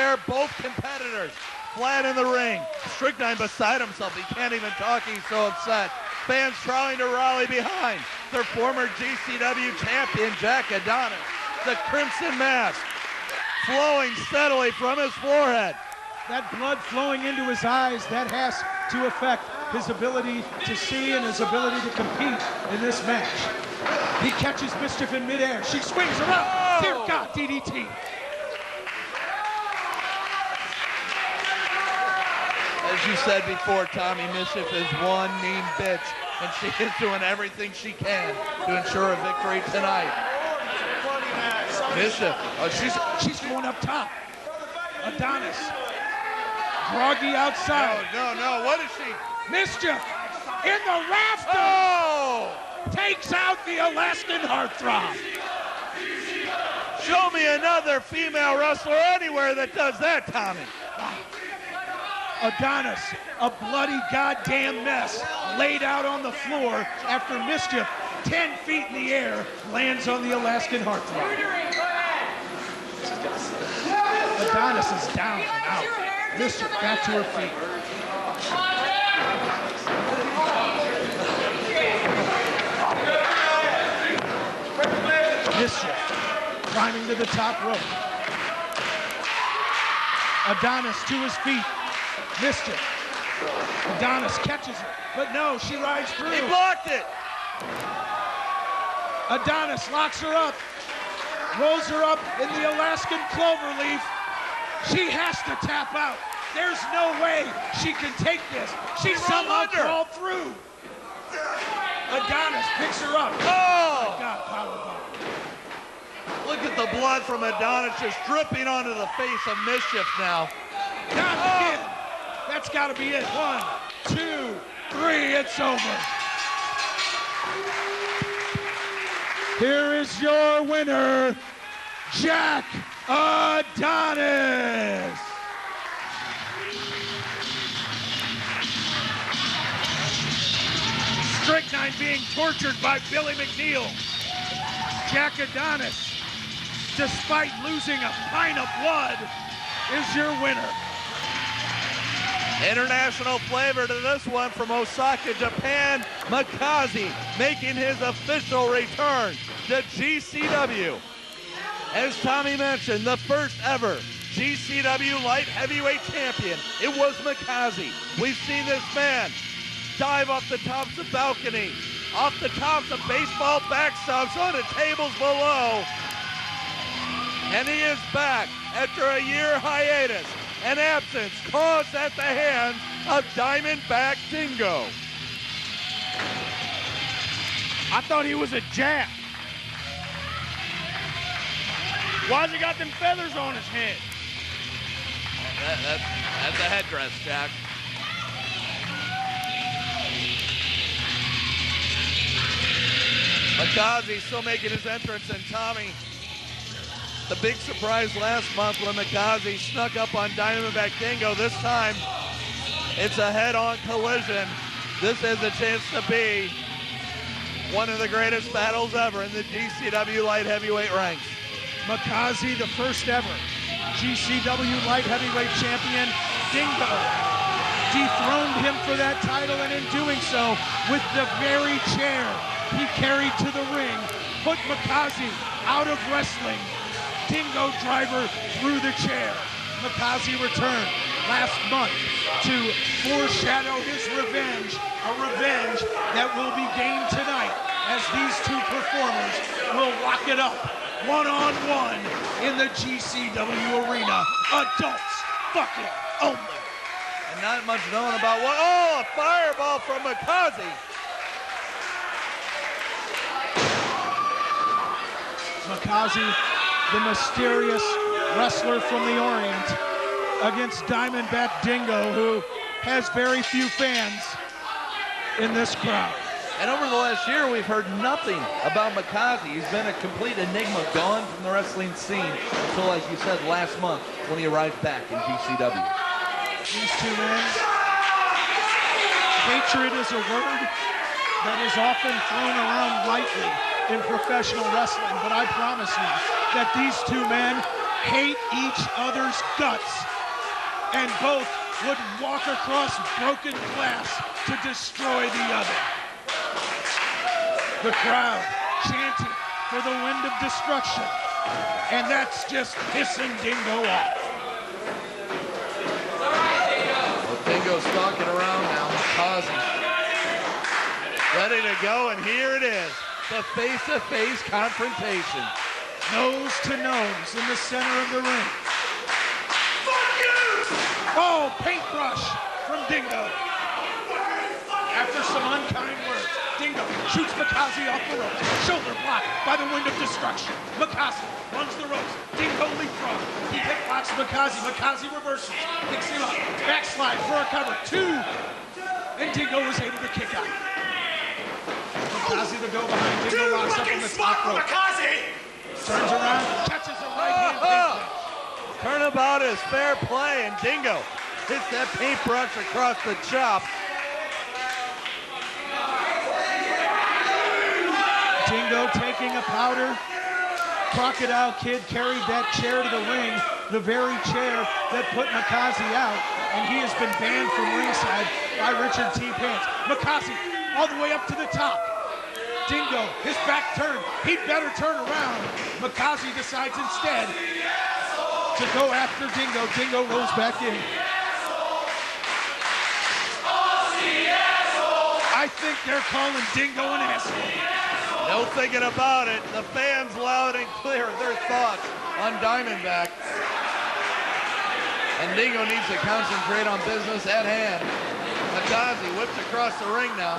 there, both competitors flat in the ring. Strychnine beside himself. He can't even talk. He's so upset. Fans trying to rally behind their former GCW champion, Jack Adonis. The crimson mask flowing steadily from his forehead. That blood flowing into his eyes, that has to affect his ability to see and his ability to compete in this match. He catches Mischief in midair. She swings around. Oh. Dear God, DDT. As you said before, Tommy, Mischief is one mean bitch, and she is doing everything she can to ensure a victory tonight. Mischief, she's going up top. Adonis, groggy outside. No, what is she? Mischief in the rafters. Oh! Takes out the Alaskan Heartthrob. Show me another female wrestler anywhere that does that, Tommy. Adonis, a bloody goddamn mess, laid out on the floor after Mischief, 10 feet in the air, lands on the Alaskan Heartthrob. Adonis is down and out. Mischief back to her feet. Mischief climbing to the top rope. Adonis to his feet. Mischief. Adonis catches it, but no, she rides through. He blocked it. Adonis locks her up, rolls her up in the Alaskan cloverleaf. She has to tap out. There's no way she can take this. She somehow crawled through. Adonis picks her up. Oh! My God, powerbomb. Look at the blood from Adonis just dripping onto the face of Mischief now. Not again. That's got to be it. 1, 2, 3. It's over. Here is your winner, Jack Adonis. Strychnine being tortured by Billy McNeil. Jack Adonis, despite losing a pint of blood, is your winner. International flavor to this one from Osaka, Japan. Mikaze making his official return to GCW. As Tommy mentioned, the first ever GCW light heavyweight champion. It was Mikaze. We've seen this man dive off the tops of balconies, off the tops of baseball backstops onto tables below. And he is back after a year hiatus and absence caused at the hands of Diamondback Dingo. I thought he was a Jack. Why's he got them feathers on his head? That's a headdress, Jack. Mikaze still making his entrance, and Tommy, the big surprise last month when Mikaze snuck up on Diamondback Dingo. This time, it's a head-on collision. This has a chance to be one of the greatest battles ever in the GCW light heavyweight ranks. Mikaze, the first ever GCW light heavyweight champion. Dingo dethroned him for that title, and in doing so, with the very chair he carried to the ring, put Mikaze out of wrestling. Dingo driver through the chair. Mikaze returned last month to foreshadow his revenge, a revenge that will be gained tonight as these two performers will lock it up one-on-one in the GCW arena. Adults fucking only. And not much known about what, oh, a fireball from Mikaze. Mikaze, the mysterious wrestler from the Orient, against Diamondback Dingo, who has very few fans in this crowd. And over the last year, we've heard nothing about Mikaze. He's been a complete enigma, gone from the wrestling scene until, like you said, last month when he arrived back in GCW. These two men, hatred is a word that is often thrown around lightly in professional wrestling, but I promise you that these two men hate each other's guts, and both would walk across broken glass to destroy the other. The crowd chanting for the wind of destruction, and that's just pissing Dingo off. Well, Dingo's stalking around now. Makazi ready to go, and here it is, the face-to-face confrontation. Nose to nose in the center of the ring. Oh, paintbrush from Dingo. After some unkind words, Dingo shoots Makazi off the ropes. Shoulder blocked by the wind of destruction. Makazi runs the ropes. Dingo leapfrog. He pickpocks Makazi. Makazi reverses. Picks him up. Backslide for a cover. 2. And Dingo was able to kick out. Makazi to go behind. Dingo rocks up on the top rope. Turns around, catches a right hand. Turnabout is fair play, and Dingo hits that paintbrush across the chop. Dingo taking a powder. Crocodile Kid carried that chair to the ring, the very chair that put Makazi out, and he has been banned from ringside by Richard T. Pants. Makazi all the way up to the top. Dingo, his back turned. He'd better turn around. Makazi decides instead to go after Dingo. Dingo rolls back in. I think they're calling Dingo an asshole. No thinking about it. The fans loud and clear their thoughts on Diamondback. And Dingo needs to concentrate on business at hand. Makazi whips across the ring now.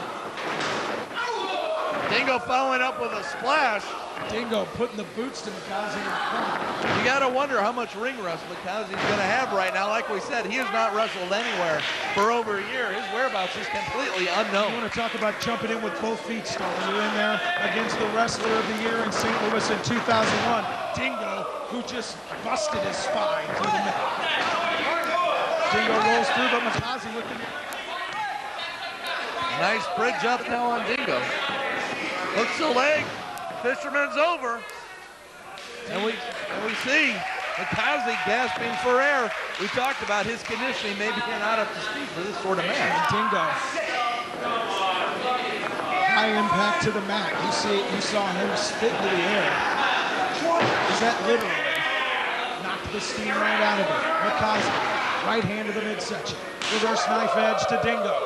Dingo following up with a splash. Dingo putting the boots to Makazi in the corner. You gotta wonder how much ring rust Makazi's gonna have right now. Like we said, he has not wrestled anywhere for over a year. His whereabouts is completely unknown. You want to talk about jumping in with both feet, Stone. You're in there against the Wrestler of the Year in St. Louis in 2001. Dingo, who just busted his spine through the middle. Dingo rolls through, but Makazi looking. Nice bridge up now on Dingo. Hooks the leg. Fisherman's over. And we see Makazi gasping for air. We talked about his conditioning maybe not up to speed for this sort of match. Dingo. High impact to the mat. You saw him spit into the air. Is that literally? Knocked the steam right out of it. Makazi, right hand to the midsection. Reverse knife edge to Dingo.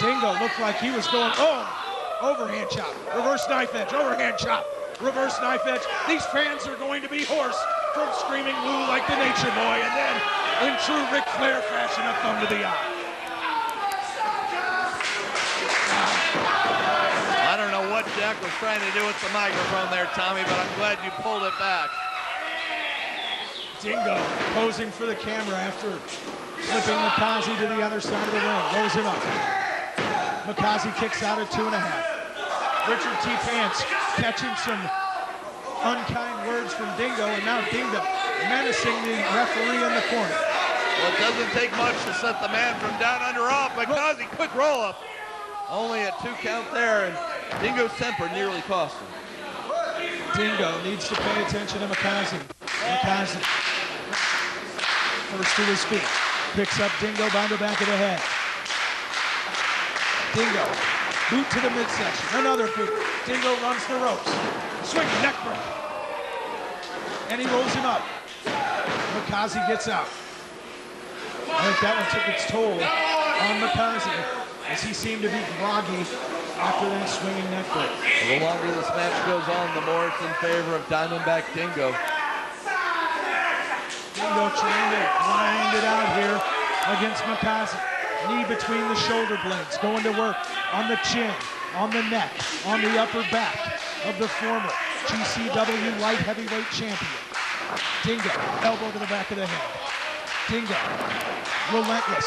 Dingo looked like he was going, overhand chop. Reverse knife edge, overhand chop. Reverse knife edge. These fans are going to be hoarse from screaming woo like the Nature Boy, and then in true Ric Flair fashion, a thumb to the eye. I don't know what Jack was trying to do with the microphone there, Tommy, but I'm glad you pulled it back. Dingo posing for the camera after flipping Makazi to the other side of the ring. Rolls him up. Makazi kicks out at 2.5. Richard T. Pants catching some unkind words from Dingo, and now Dingo menacing the referee in the corner. Well, it doesn't take much to set the man from down under off. Makazi, quick roll up. Only a 2 count there, and Dingo's temper nearly cost him. Dingo needs to pay attention to Makazi. Makazi, first to his feet, picks up Dingo by the back of the head. Dingo, boot to the midsection, another boot. Dingo runs the ropes, swing, neck break. And he rolls him up. Makazi gets out. I think that one took its toll on Makazi as he seemed to be groggy after that swinging neck break. The longer this match goes on, the more it's in favor of Diamondback Dingo. Dingo trying to grind it out here against Makazi. Knee between the shoulder blades, going to work on the chin, on the neck, on the upper back of the former GCW light heavyweight champion. Dingo, elbow to the back of the head. Dingo, relentless.